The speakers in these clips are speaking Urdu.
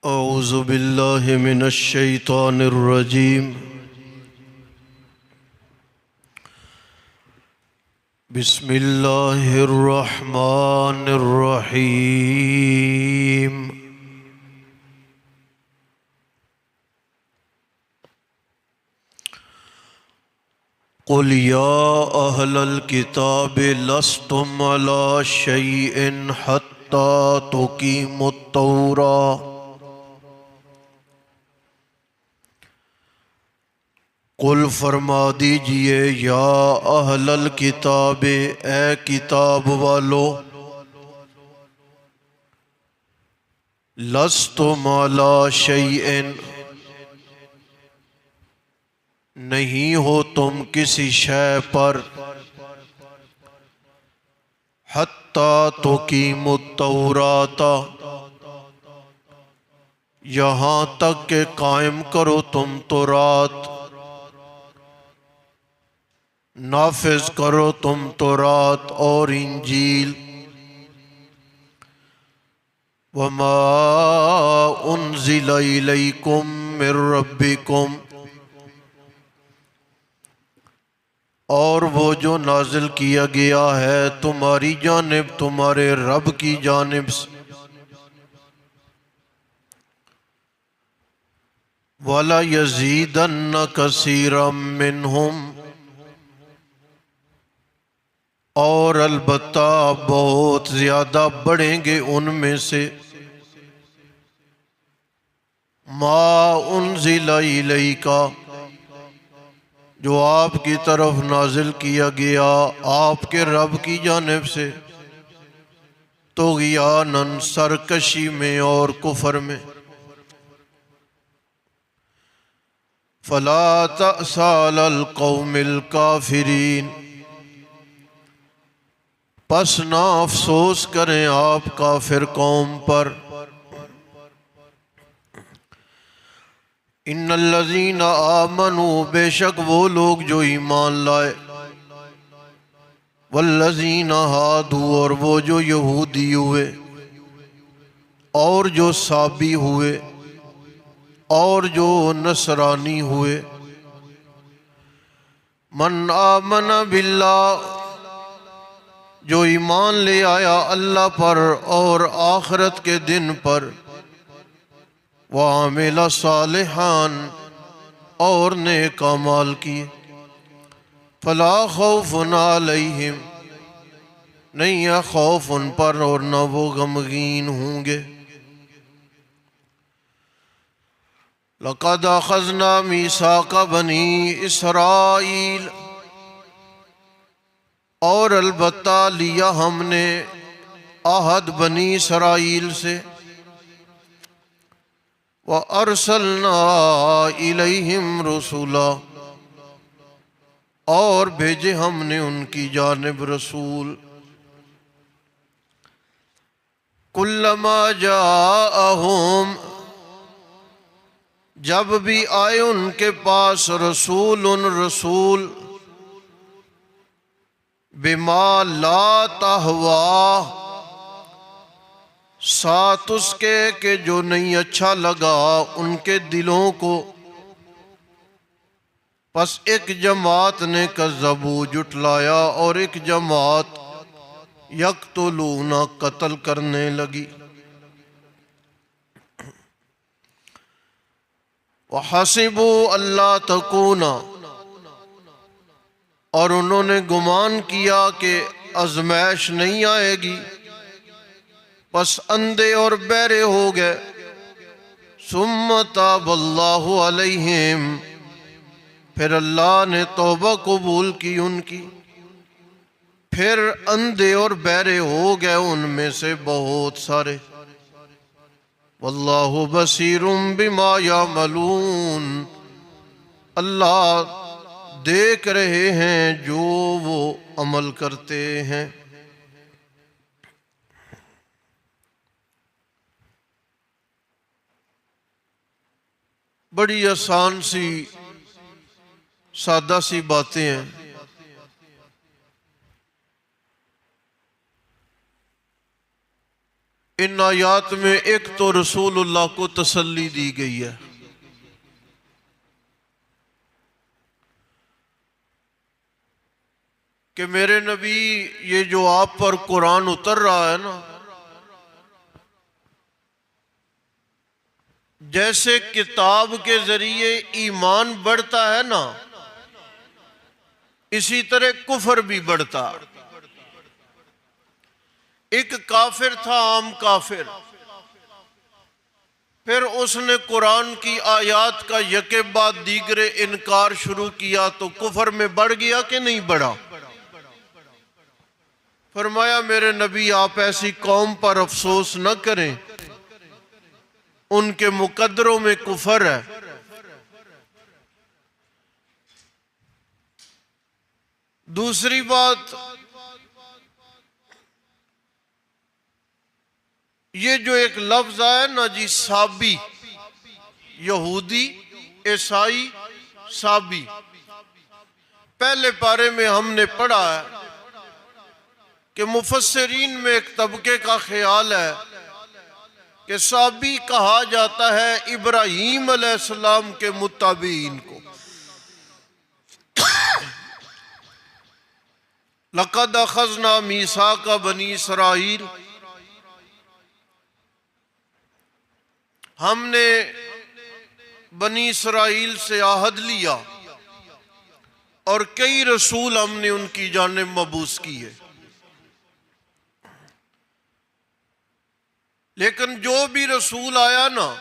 اعوذ باللہ من الشیطان الرجیم بسم اللہ الرحمن الرحیم قل یا اہل الکتاب لستم علی شیء حتی تقیموا التوراۃ قل فرما دیجئے یا اہل الکتاب اے کتاب والو لستم علی شیء نہیں ہو تم کسی شے پر حتی تقیموا التوراۃ یہاں تک کہ قائم کرو تم تورات نافذ کرو تم تورات اور انجیل وما انزل الیکم من ربکم اور وہ جو نازل کیا گیا ہے تمہاری جانب تمہارے رب کی جانب سے وَلَيَزِيدَنَّ كَثِيرًا مِّنْهُمْ اور البتہ بہت زیادہ بڑھیں گے ان میں سے ما انزل الیک جو آپ کی طرف نازل کیا گیا آپ کے رب کی جانب سے طغیاناً سرکشی میں اور کفر میں فلا تأس علی القوم الکافرین پس نہ افسوس کریں آپ کافر قوم پر ان الذین آمنوا بے شک وہ لوگ جو ایمان لائے والذین ہادوا اور وہ جو یہودی ہوئے اور جو صابی ہوئے اور جو نصرانی ہوئے من آمن باللہ جو ایمان لے آیا اللہ پر اور آخرت کے دن پر وعمل صالحان اور نیک اعمال کیے فلا خوف علیہم نہیں ہے خوف ان پر اور نہ وہ غمگین ہوں گے لقد اخذنا میثاق بنی اسرائیل اور البتہ لیا ہم نے عہد بنی اسرائیل سے وَأَرْسَلْنَا إِلَيْهِمْ رُسُولًا اور بھیجے ہم نے ان کی جانب رسول كُلَّمَا جَاءَهُمْ جب بھی آئے ان کے پاس رسول بما لا تہوا ساتھ اس کے کہ جو نہیں اچھا لگا ان کے دلوں کو پس ایک جماعت نے کذبوا جھٹلایا اور ایک جماعت یقتلون قتل کرنے لگی وحسبوا اللہ تکون اور انہوں نے گمان کیا کہ آزمائش نہیں آئے گی پس اندھے اور بہرے ہو گئے ثم تاب اللہ علیہم پھر اللہ نے توبہ قبول کی ان کی پھر اندھے اور بہرے ہو گئے ان میں سے بہت سارے واللہ بصیر بما یعملون اللہ دیکھ رہے ہیں جو وہ عمل کرتے ہیں بڑی آسان سی سادہ سی باتیں ہیں ان آیات میں ایک تو رسول اللہ کو تسلی دی گئی ہے کہ میرے نبی یہ جو آپ پر قرآن اتر رہا ہے نا، جیسے کتاب کے ذریعے ایمان بڑھتا ہے نا، اسی طرح کفر بھی بڑھتا۔ ایک کافر تھا، عام کافر، پھر اس نے قرآن کی آیات کا یکے بعد دیگرے انکار شروع کیا تو کفر میں بڑھ گیا کہ نہیں بڑھا؟ فرمایا میرے نبی آپ ایسی قوم پر افسوس نہ کریں، ان کے مقدروں میں کفر ہے۔ دوسری بات، یہ جو ایک لفظ ہے نا جی، سابی، یہودی، عیسائی، سابی، پہلے پارے میں ہم نے پڑھا ہے کہ مفسرین میں ایک طبقے کا خیال ہے کہ سابی کہا جاتا ہے ابراہیم علیہ السلام کے متابعین کو۔ لَقَدْ أَخَذْنَا مِيثَاقَ بَنِي إِسْرَائِيلَ، ہم نے بنی اسرائیل سے عہد لیا اور کئی رسول ہم نے ان کی جانب مبعوث کیے، لیکن جو بھی رسول آیا نا،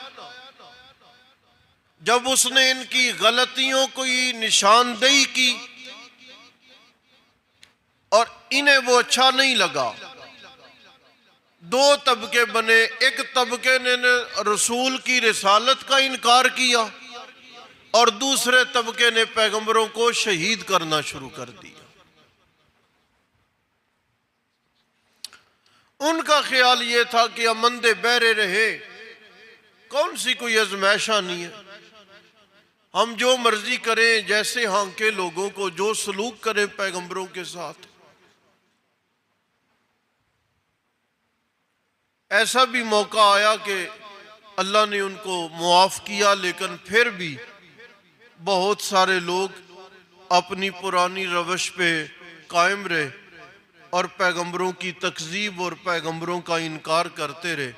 جب اس نے ان کی غلطیوں کو نشاندہی کی اور انہیں وہ اچھا نہیں لگا، دو طبقے بنے۔ ایک طبقے نے رسول کی رسالت کا انکار کیا اور دوسرے طبقے نے پیغمبروں کو شہید کرنا شروع کر دیا۔ ان کا خیال یہ تھا کہ امندے بہرے رہے، کون سی کوئی ازمائشہ نہیں ہے، ہم جو مرضی کریں، جیسے ہانکے لوگوں کو، جو سلوک کریں پیغمبروں کے ساتھ۔ ایسا بھی موقع آیا کہ اللہ نے ان کو معاف کیا، لیکن پھر بھی بہت سارے لوگ اپنی پرانی روش پہ قائم رہے اور پیغمبروں کی تکذیب اور پیغمبروں کا انکار کرتے رہے،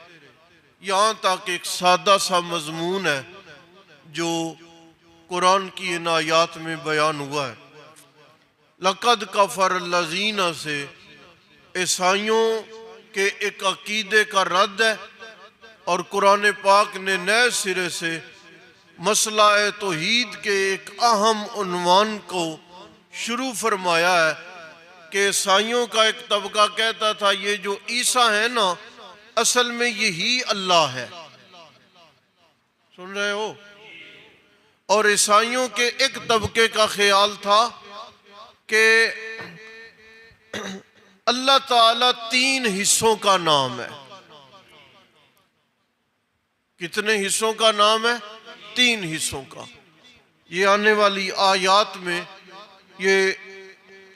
یہاں تک ایک سادہ سا مضمون ہے جو قرآن کی ان آیات میں بیان ہوا ہے۔ لَقَدْ كَفَرَ الَّذِينَ سے عیسائیوں کے ایک عقیدے کا رد ہے، اور قرآن پاک نے نئے سرے سے مسئلہ توحید کے ایک اہم عنوان کو شروع فرمایا ہے کہ عیسائیوں کا ایک طبقہ کہتا تھا یہ جو عیسیٰ ہے نا، اصل میں یہی اللہ ہے، سن رہے ہو؟ اور عیسائیوں کے ایک طبقے کا خیال تھا کہ اللہ تعالیٰ تین حصوں کا نام ہے۔ کتنے حصوں کا نام ہے؟ تین حصوں کا۔ یہ آنے والی آیات میں یہ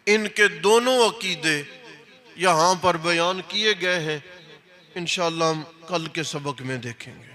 ان کے دونوں عقیدے یہاں پر بیان کیے گئے ہیں، انشاءاللہ ہم کل کے سبق میں دیکھیں گے۔